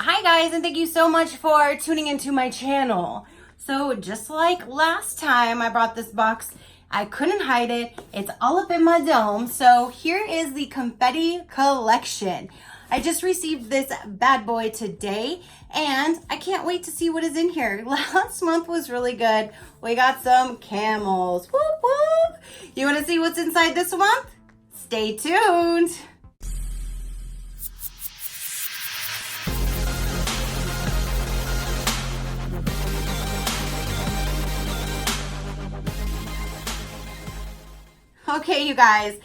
Hi guys, and thank you so much for tuning into my channel. So just like last time I brought this box, I couldn't hide it. It's all up in my dome. So here is the Confetti collection. I just received this bad boy today and I can't wait to see what is in here. Last month was really good. We got some camels. Whoop, whoop. You want to see what's inside this month? Stay tuned. Okay, you guys.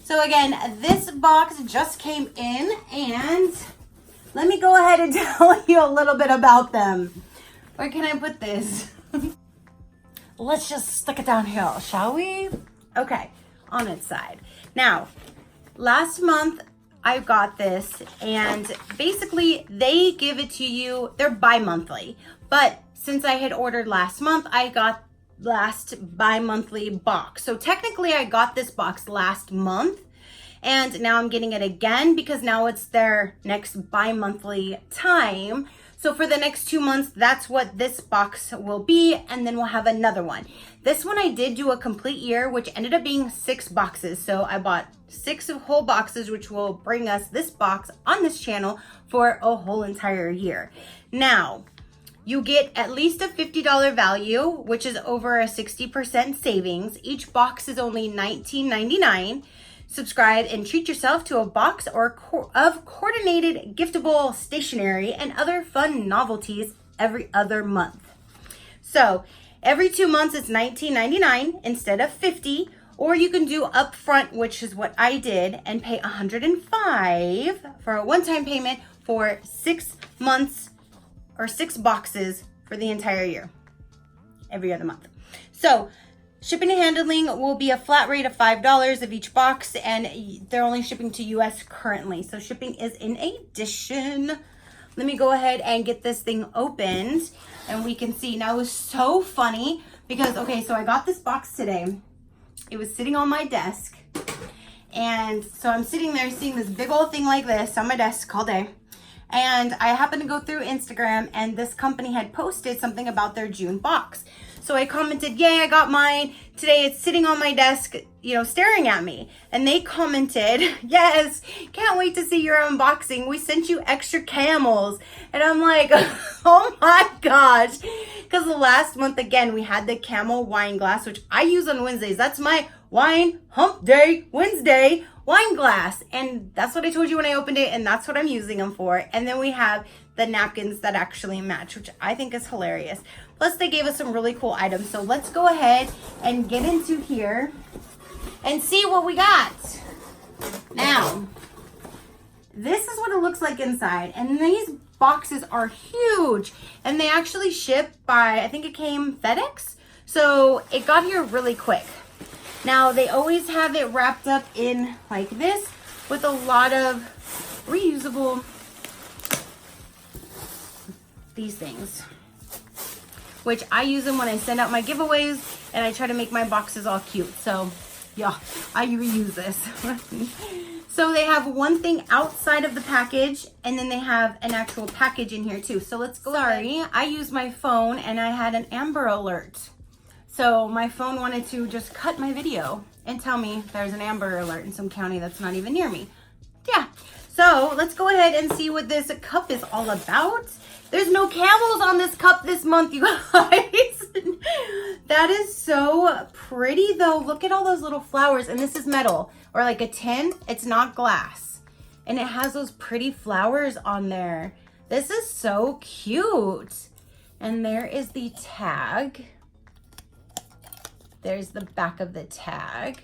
So again, this box just came in and let me go ahead and tell you a little bit about them. Where can I put this? Let's just stick it down here, shall we? Okay, on its side. Now, last month I got this and basically they give it to you, they're bi-monthly. But since I had ordered last month, I got last bi-monthly box. So technically I got this box last month and now I'm getting it again because now it's their next bi-monthly time. So for the next 2 months, that's what this box will be, and then we'll have another one. This one I did do a complete year, which ended up being 6 boxes. So I bought 6 whole boxes, which will bring us this box on this channel for a whole entire year. Now, you get at least a $50 value, which is over a 60% savings. Each box is only $19.99. Subscribe and treat yourself to a box of coordinated giftable stationery and other fun novelties every other month. So every 2 months it's $19.99 instead of $50, or you can do upfront, which is what I did, and pay $105 for a one-time payment for 6 months or 6 boxes for the entire year, every other month. So shipping and handling will be a flat rate of $5 of each box, and they're only shipping to US currently. So shipping is in addition. Let me go ahead and get this thing opened and we can see. Now it was so funny because, okay, so I got this box today. It was sitting on my desk. And so I'm sitting there seeing this big old thing like this on my desk all day. And I happened to go through Instagram and this company had posted something about their June box. So I commented, yay, I got mine. Today it's sitting on my desk, you know, staring at me. And they commented, yes, can't wait to see your unboxing. We sent you extra camels. And I'm like, oh my gosh. Because last month, again, we had the camel wine glass, which I use on Wednesdays. That's my wine hump day Wednesday wine glass, and that's what I told you when I opened it, and that's what I'm using them for. And then we have the napkins that actually match, which I think is hilarious. Plus they gave us some really cool items. So let's go ahead and get into here and see what we got. Now, this is what it looks like inside, and these boxes are huge, and they actually ship by, I think it came FedEx, so it got here really quick. Now, they always have it wrapped up in like this with a lot of reusable, these things, which I use them when I send out my giveaways and I try to make my boxes all cute. So yeah, I reuse this. So they have one thing outside of the package and then they have an actual package in here too. So let's go. Sorry, I used my phone and I had an Amber Alert. So my phone wanted to just cut my video and tell me there's an Amber Alert in some county that's not even near me. Yeah, so let's go ahead and see what this cup is all about. There's no camels on this cup this month, you guys. That is so pretty though. Look at all those little flowers, and this is metal or like a tin. It's not glass. And it has those pretty flowers on there. This is so cute. And there is the tag. There's the back of the tag.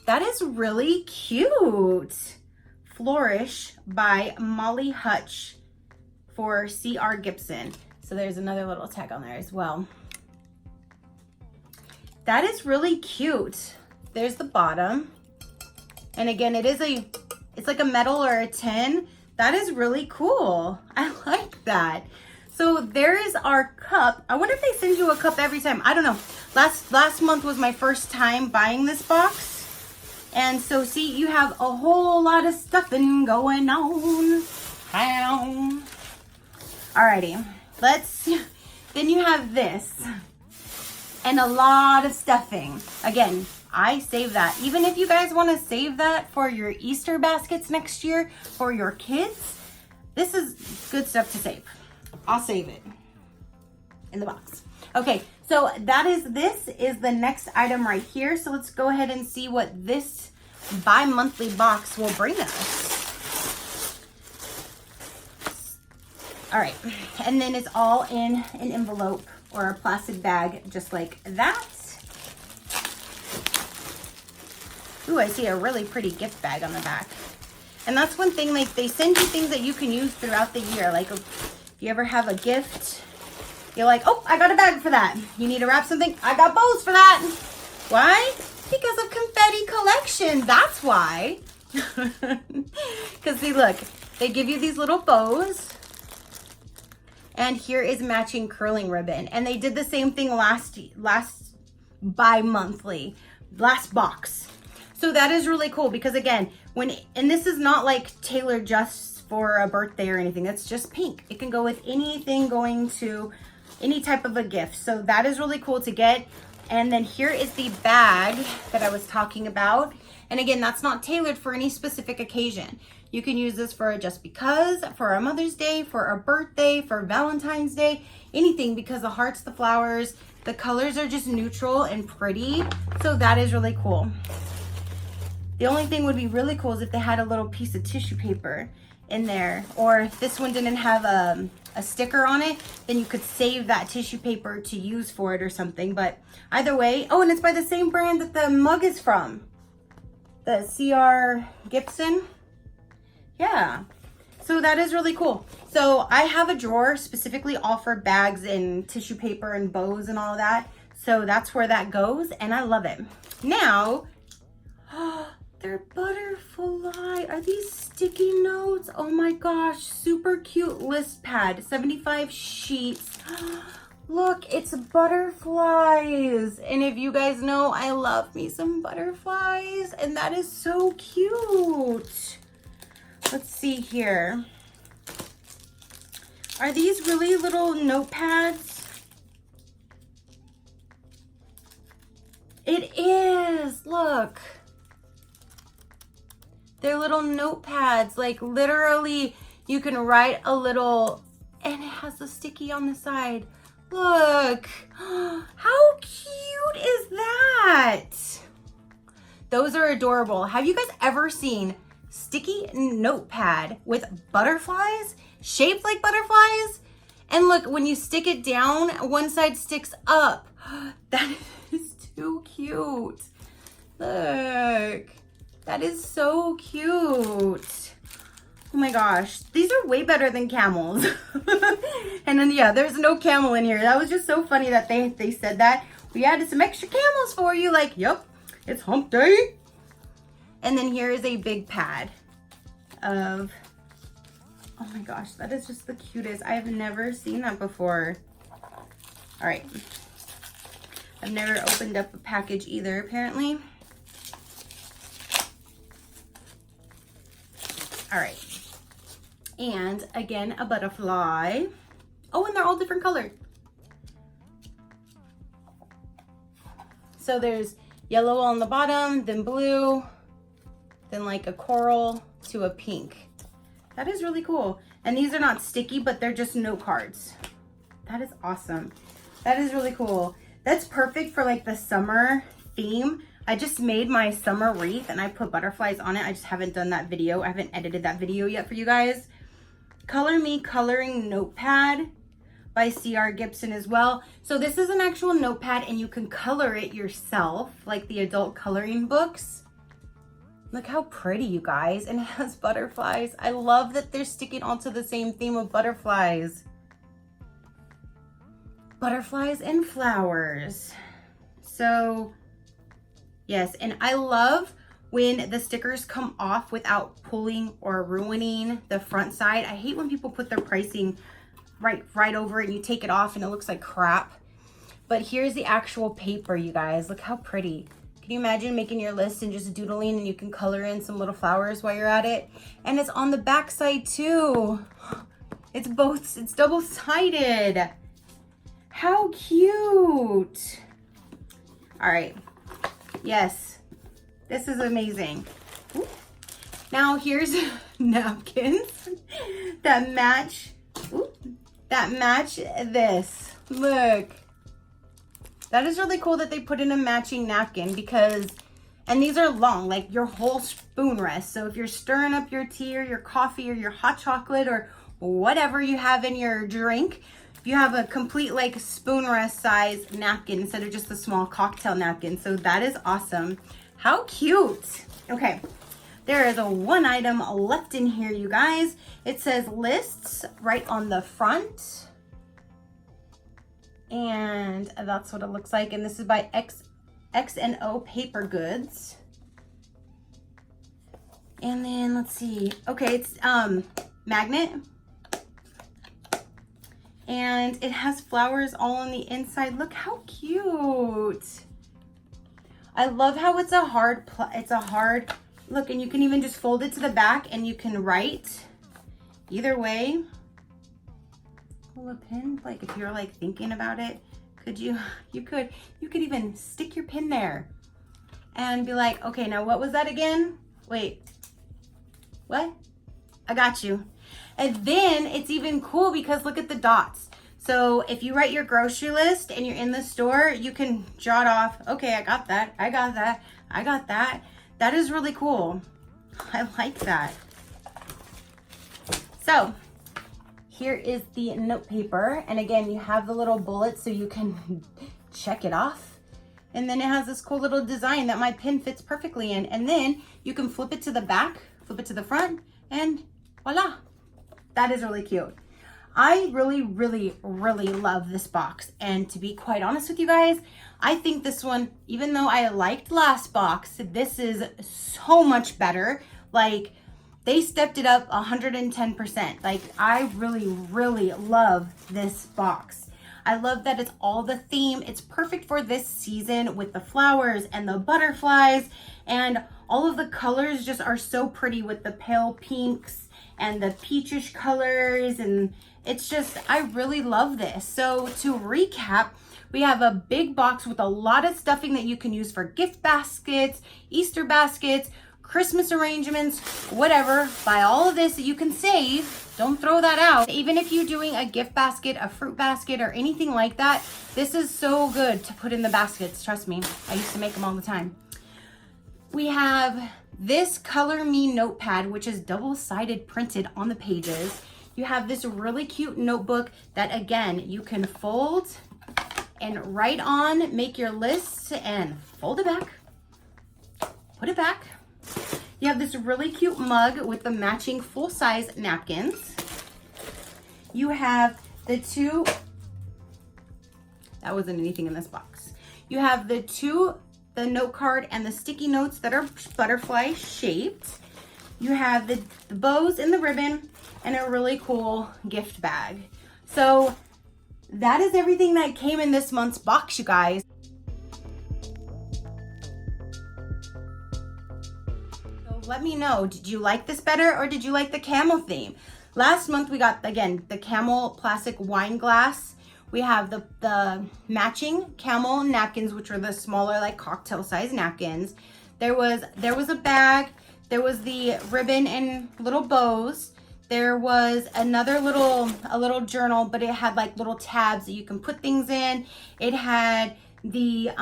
That is really cute. Flourish by Molly Hutch for C.R. Gibson. So there's another little tag on there as well. That is really cute. There's the bottom. And again, it's like a metal or a tin. That is really cool. I like that. So there is our cup. I wonder if they send you a cup every time. I don't know. Last month was my first time buying this box. And so see, you have a whole lot of stuffing going on. Alrighty, then you have this and a lot of stuffing. Again, I save that. Even if you guys want to save that for your Easter baskets next year for your kids, this is good stuff to save. I'll save it in the box. Okay, so this is the next item right here. So let's go ahead and see what this bi-monthly box will bring us. All right, and then it's all in an envelope or a plastic bag, just like that. Ooh, I see a really pretty gift bag on the back. And that's one thing, like they send you things that you can use throughout the year. Like if you ever have a gift, you're like, oh, I got a bag for that. You need to wrap something, I got bows for that. Why? Because of Confetti collection, that's why. Because see, look, they give you these little bows. And here is matching curling ribbon. And they did the same thing last bi-monthly, last box. So that is really cool because again, and this is not like tailored just for a birthday or anything. That's just pink. It can go with anything going to any type of a gift. So that is really cool to get. And then here is the bag that I was talking about. And again, that's not tailored for any specific occasion. You can use this for a just because, for a Mother's Day, for a birthday, for Valentine's Day, anything, because the hearts, the flowers, the colors are just neutral and pretty. So that is really cool. The only thing would be really cool is if they had a little piece of tissue paper in there, or if this one didn't have a sticker on it, then you could save that tissue paper to use for it or something. But either way, oh, and it's by the same brand that the mug is from, the C.R. Gibson. Yeah, so that is really cool. So I have a drawer specifically all for bags and tissue paper and bows and all that. So that's where that goes, and I love it. Now, they're butterfly. Are these sticky notes? Oh my gosh, super cute list pad, 75 sheets. Look, it's butterflies. And if you guys know, I love me some butterflies, and that is so cute. Let's see here. Are these really little notepads? It is, look. They're little notepads, like literally you can write a little, and it has a sticky on the side. Look, how cute is that? Those are adorable. Have you guys ever seen sticky notepad with butterflies, shaped like butterflies? And look, when you stick it down, one side sticks up. That is too cute. Look, that is so cute. Oh my gosh, these are way better than camels. And then yeah, there's no camel in here. That was just so funny that they said that. We added some extra camels for you. Like, yep, it's hump day. And then here is a big pad of, oh my gosh, that is just the cutest. I have never seen that before. All right, I've never opened up a package either, apparently. All right, and again, a butterfly. Oh, and they're all different colored. So there's yellow on the bottom, then blue, then like a coral to a pink. That is really cool. And these are not sticky, but they're just note cards. That is awesome. That is really cool. That's perfect for like the summer theme. I just made my summer wreath and I put butterflies on it. I just haven't done that video. I haven't edited that video yet for you guys. Color Me Coloring Notepad by C.R. Gibson as well. So this is an actual notepad and you can color it yourself, like the adult coloring books. Look how pretty, you guys. And it has butterflies. I love that they're sticking onto the same theme of butterflies. Butterflies and flowers. So yes, and I love when the stickers come off without pulling or ruining the front side. I hate when people put their pricing right over it and you take it off and it looks like crap. But here's the actual paper, you guys. Look how pretty. Can you imagine making your list and just doodling, and you can color in some little flowers while you're at it? And it's on the back side too. It's double-sided. How cute. All right. Yes, this is amazing. Ooh. Now here's napkins that match, this. Look. That is really cool that they put in a matching napkin because, and these are long, like your whole spoon rest. So if you're stirring up your tea or your coffee or your hot chocolate or whatever you have in your drink, you have a complete like spoon rest size napkin instead of just a small cocktail napkin. So that is awesome. How cute. Okay, there is a one item left in here, you guys. It says lists right on the front. And that's what it looks like. And this is by X&O Paper Goods. And then let's see. Okay, it's magnet. And it has flowers all on the inside. Look how cute. I love how it's a hard look, and you can even just fold it to the back and you can write either way. Pull a pin, like if you're like thinking about it, you could even stick your pin there and be like, okay, now what was that again? Wait, what? I got you. And then it's even cool because look at the dots. So if you write your grocery list and you're in the store, you can jot off, okay, I got that, I got that, I got that. That is really cool. I like that. So here is the note paper. And again, you have the little bullets so you can check it off. And then it has this cool little design that my pin fits perfectly in. And then you can flip it to the back, flip it to the front, and voila. That is really cute. I really, really, really love this box. And to be quite honest with you guys, I think this one, even though I liked last box, this is so much better. Like, they stepped it up 110%. Like, I really, really love this box. I love that it's all the theme. It's perfect for this season with the flowers and the butterflies, and all of the colors just are so pretty with the pale pinks and the peachish colors, and it's just, I really love this. So to recap, we have a big box with a lot of stuffing that you can use for gift baskets, Easter baskets, Christmas arrangements, whatever. Buy all of this that you can save. Don't throw that out. Even if you're doing a gift basket, a fruit basket, or anything like that, this is so good to put in the baskets. Trust me, I used to make them all the time. We have this Color Me notepad, which is double-sided printed on the pages. You have this really cute notebook that, again, you can fold and write on, make your lists, and fold it back, put it back. You have this really cute mug with the matching full-size napkins. You have the two, that wasn't anything in this box. You have the note card and the sticky notes that are butterfly shaped. You have the bows and the ribbon and a really cool gift bag. So that is everything that came in this month's box, you guys. So let me know, did you like this better or did you like the camel theme? Last month we got, again, the camel plastic wine glass. We have the matching camel napkins, which are the smaller, like cocktail size napkins. There was a bag. There was the ribbon and little bows. There was another a little journal, but it had like little tabs that you can put things in. It had the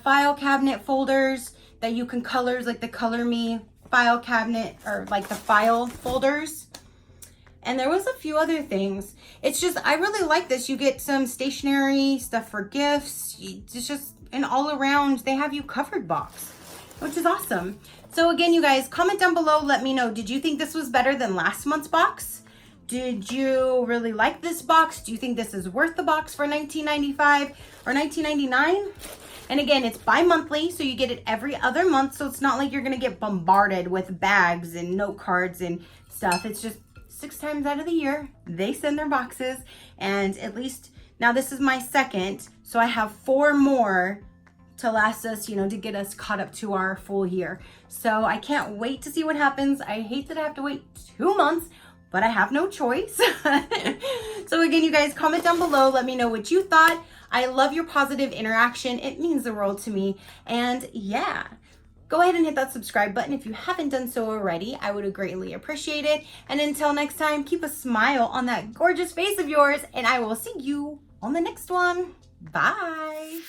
file cabinet folders that you can colors, like the Color Me file cabinet, or like the file folders. And there was a few other things. It's just, I really like this. You get some stationery stuff for gifts. It's just an all around, they have you covered box, which is awesome. So again, you guys, comment down below, let me know, did you think this was better than last month's box? Did you really like this box? Do you think this is worth the box for $19.95 or $19.99? And again, it's bi-monthly, so you get it every other month. So it's not like you're gonna get bombarded with bags and note cards and stuff. It's just 6 times out of the year, they send their boxes. And at least, now this is my second, so I have 4 more to last us, to get us caught up to our full year. So I can't wait to see what happens. I hate that I have to wait 2 months, but I have no choice. So again, you guys, comment down below. Let me know what you thought. I love your positive interaction. It means the world to me. And yeah, go ahead and hit that subscribe button if you haven't done so already. I would greatly appreciate it. And until next time, keep a smile on that gorgeous face of yours, and I will see you on the next one. Bye.